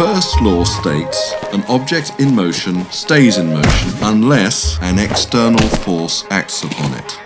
first law states an object in motion stays in motion unless an external force acts upon it.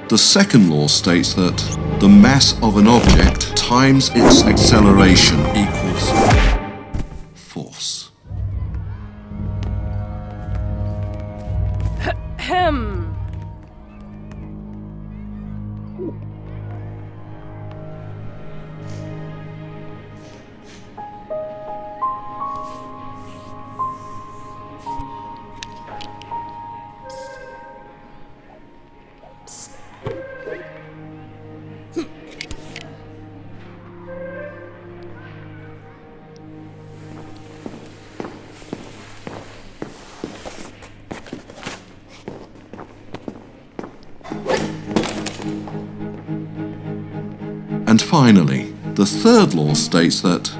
The second law states that the mass of an object times its acceleration equals force. And finally, the third law states that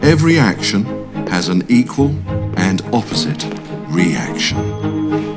every action has an equal and opposite reaction.